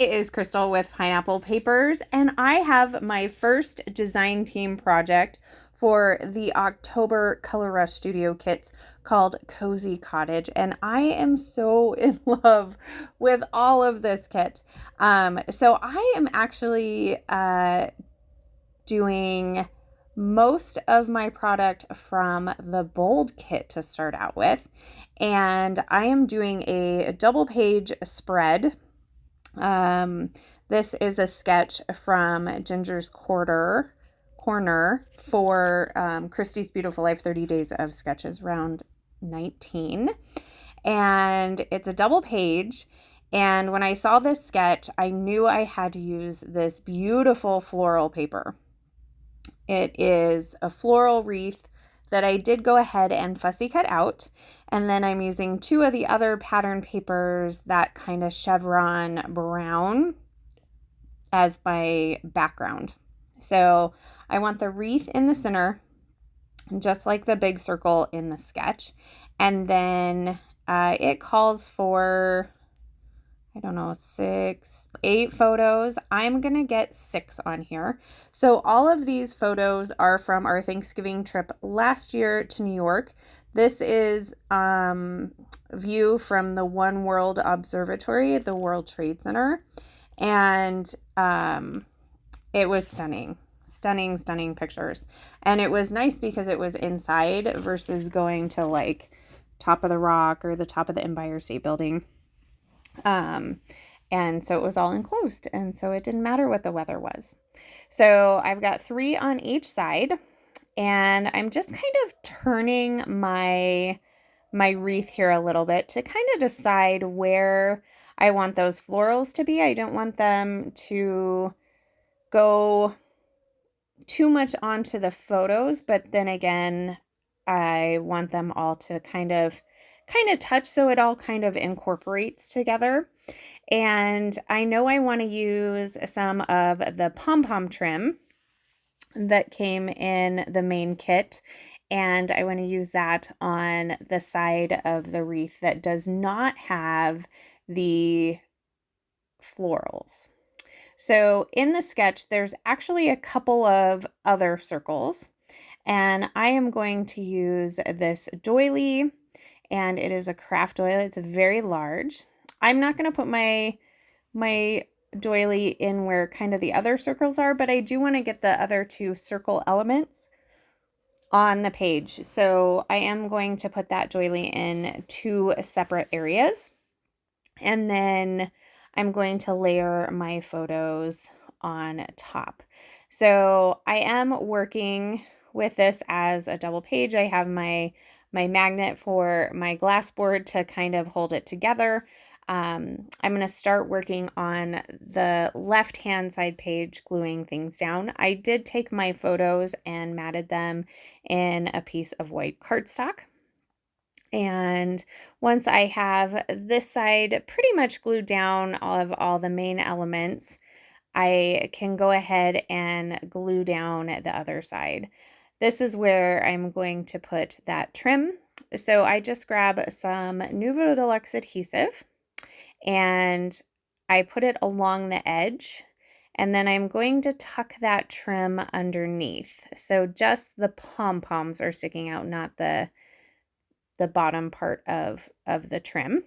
It is Crystal with Pineapple Papers, and I have my first design team project for the October Color Rush Studio kits called Cozy Cottage, and I am so in love with all of this kit. So I am actually doing most of my product from the Bold kit to start out with, and I am doing a double page spread. This is a sketch from Ginger's Corner for Christy's Beautiful Life 30 Days of Sketches, round 19. And it's a double page. And when I saw this sketch, I knew I had to use this beautiful floral paper. It is a floral wreath that I did go ahead and fussy cut out. And then I'm using two of the other pattern papers, that kind of chevron brown, as my background. So I want the wreath in the center, just like the big circle in the sketch. And then it calls for, I don't know, 8 photos. I'm going to get 6 on here. So all of these photos are from our Thanksgiving trip last year to New York. This is view from the One World Observatory at the World Trade Center. And it was stunning. Stunning pictures. And it was nice because it was inside versus going to like top of the Rock or the top of the Empire State Building. And so it was all enclosed, and so it didn't matter what the weather was. So I've got 3 on each side, and I'm just kind of turning my wreath here a little bit to kind of decide where I want those florals to be. I don't want them to go too much onto the photos, but then again, I want them all to kind of touch so it all kind of incorporates together. And I know I want to use some of the pom-pom trim that came in the main kit, and I want to use that on the side of the wreath that does not have the florals. So in the sketch, there's actually a couple of other circles, and I am going to use this doily, and it is a craft doily. It's very large. I'm not going to put my doily in where kind of the other circles are, but I do want to get the other 2 circle elements on the page. So I am going to put that doily in 2 separate areas. And then I'm going to layer my photos on top. So I am working with this as a double page. I have my magnet for my glass board to kind of hold it together. I'm going to start working on the left-hand side page, gluing things down. I did take my photos and matted them in a piece of white cardstock. And once I have this side pretty much glued down, all the main elements, I can go ahead and glue down the other side. This is where I'm going to put that trim. So I just grab some Nouveau Deluxe adhesive and I put it along the edge, and then I'm going to tuck that trim underneath. So just the pom-poms are sticking out, not the bottom part of the trim.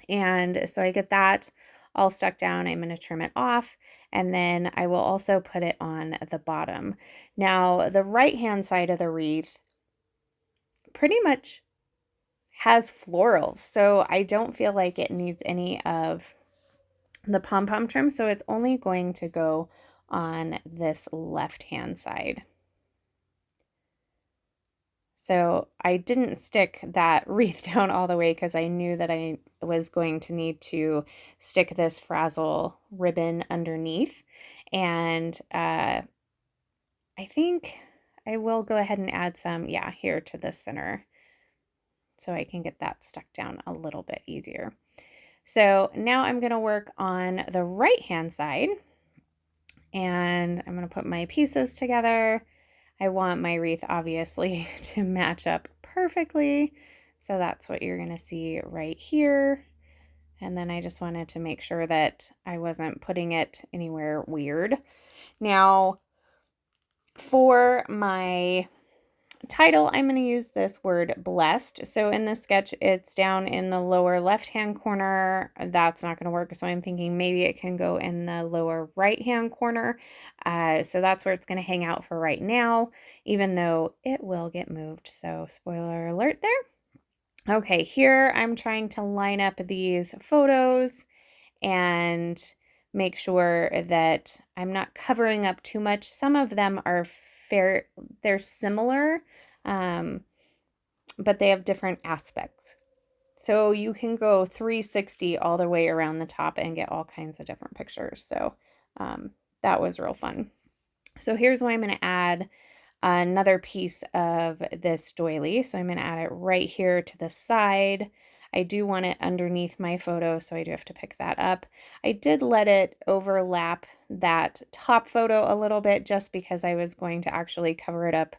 And so I get that all stuck down. I'm going to trim it off, and then I will also put it on the bottom. Now, the right-hand side of the wreath pretty much has florals, so I don't feel like it needs any of the pom-pom trim, so it's only going to go on this left-hand side. So I didn't stick that wreath down all the way because I knew that I was going to need to stick this frazzle ribbon underneath. And I think I will go ahead and add some, here to the center, so I can get that stuck down a little bit easier. So now I'm going to work on the right-hand side, and I'm going to put my pieces together. I want my wreath obviously to match up perfectly, so that's what you're going to see right here. And then I just wanted to make sure that I wasn't putting it anywhere weird. Now, for my title, I'm going to use this word blessed. So in this sketch, it's down in the lower left-hand corner. That's not going to work. So I'm thinking maybe it can go in the lower right-hand corner. So that's where it's going to hang out for right now, even though it will get moved. So spoiler alert there. Okay, here I'm trying to line up these photos and make sure that I'm not covering up too much. Some of them are they're similar, but they have different aspects. So you can go 360 all the way around the top and get all kinds of different pictures. So that was real fun. So here's why I'm going to add another piece of this doily. So I'm going to add it right here to the side. I do want it underneath my photo, so I do have to pick that up. I did let it overlap that top photo a little bit just because I was going to actually cover it up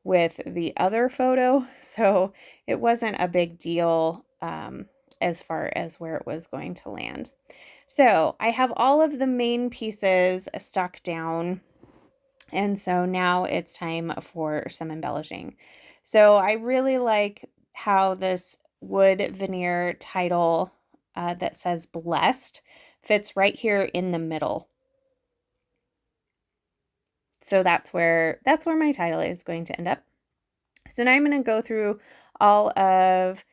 with the other photo. So it wasn't a big deal as far as where it was going to land. So I have all of the main pieces stuck down. And so now it's time for some embellishing. So I really like how this wood veneer title that says blessed fits right here in the middle. So that's where my title is going to end up. So now I'm going to go through all of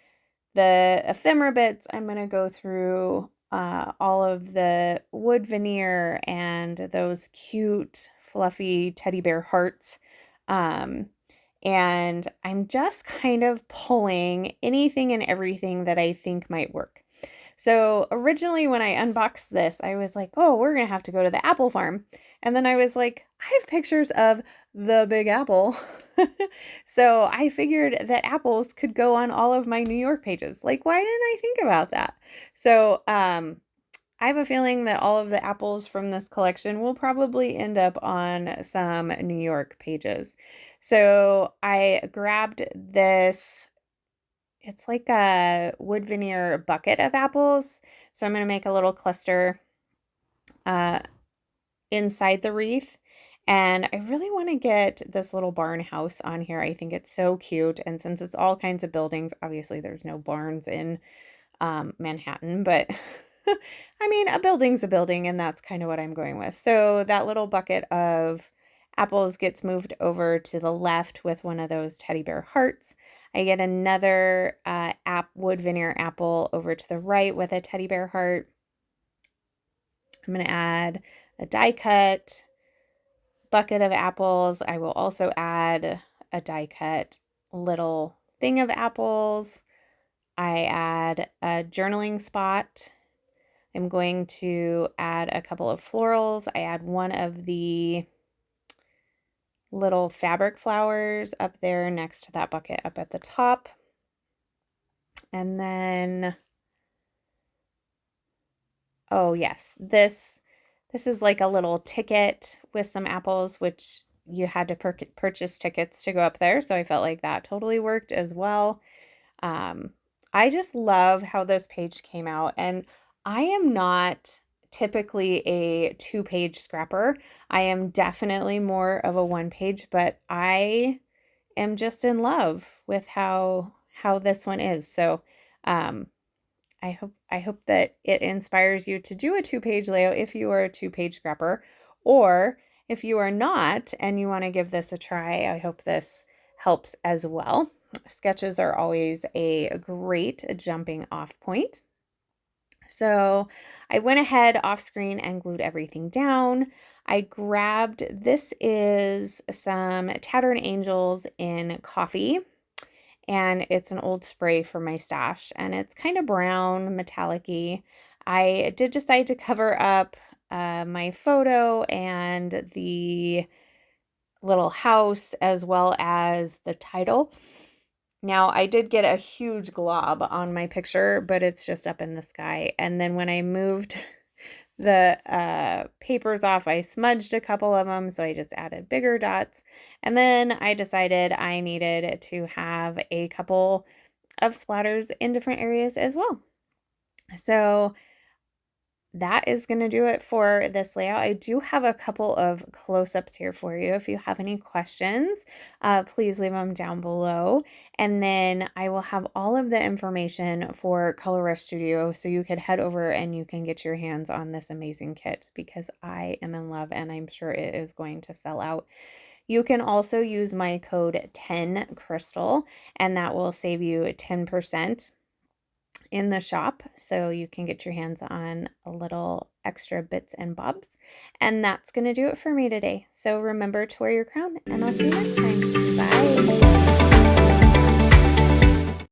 the ephemera bits. I'm going to go through all of the wood veneer and those cute fluffy teddy bear hearts. And I'm just kind of pulling anything and everything that I think might work. So originally when I unboxed this, I was like, oh, we're going to have to go to the apple farm. And then I was like, I have pictures of the Big Apple. So I figured that apples could go on all of my New York pages. Like, why didn't I think about that? So I have a feeling that all of the apples from this collection will probably end up on some New York pages. So I grabbed this, it's like a wood veneer bucket of apples. So I'm going to make a little cluster inside the wreath. And I really want to get this little barn house on here. I think it's so cute. And since it's all kinds of buildings, obviously there's no barns in Manhattan, but I mean, a building's a building, and that's kind of what I'm going with. So that little bucket of apples gets moved over to the left with one of those teddy bear hearts. I get another wood veneer apple over to the right with a teddy bear heart. I'm going to add a die cut bucket of apples. I will also add a die cut little thing of apples. I add a journaling spot. I'm going to add a couple of florals. I add one of the little fabric flowers up there next to that bucket up at the top. And then, oh yes, this is like a little ticket with some apples, which you had to purchase tickets to go up there. So I felt like that totally worked as well. I just love how this page came out, and I am not typically a 2-page scrapper. I am definitely more of a 1-page, but I am just in love with how this one is. So I hope that it inspires you to do a 2-page layout if you are a 2-page scrapper, or if you are not and you want to give this a try, I hope this helps as well. Sketches are always a great jumping off point. So I went ahead off screen and glued everything down. I grabbed, this is some Tattered Angels in coffee, and it's an old spray for my stash, and it's kind of brown, metallic-y. I did decide to cover up my photo and the little house as well as the title. Now, I did get a huge glob on my picture, but it's just up in the sky. And then when I moved the papers off, I smudged a couple of them, so I just added bigger dots. And then I decided I needed to have a couple of splatters in different areas as well. So that is going to do it for this layout. I do have a couple of close-ups here for you. If you have any questions, please leave them down below. And then I will have all of the information for Color Rush Studio, so you could head over and you can get your hands on this amazing kit, because I am in love and I'm sure it is going to sell out. You can also use my code 10crystal, and that will save you 10% in the shop, so you can get your hands on a little extra bits and bobs. And that's going to do it for me today. So remember to wear your crown, and I'll see you next time. Bye.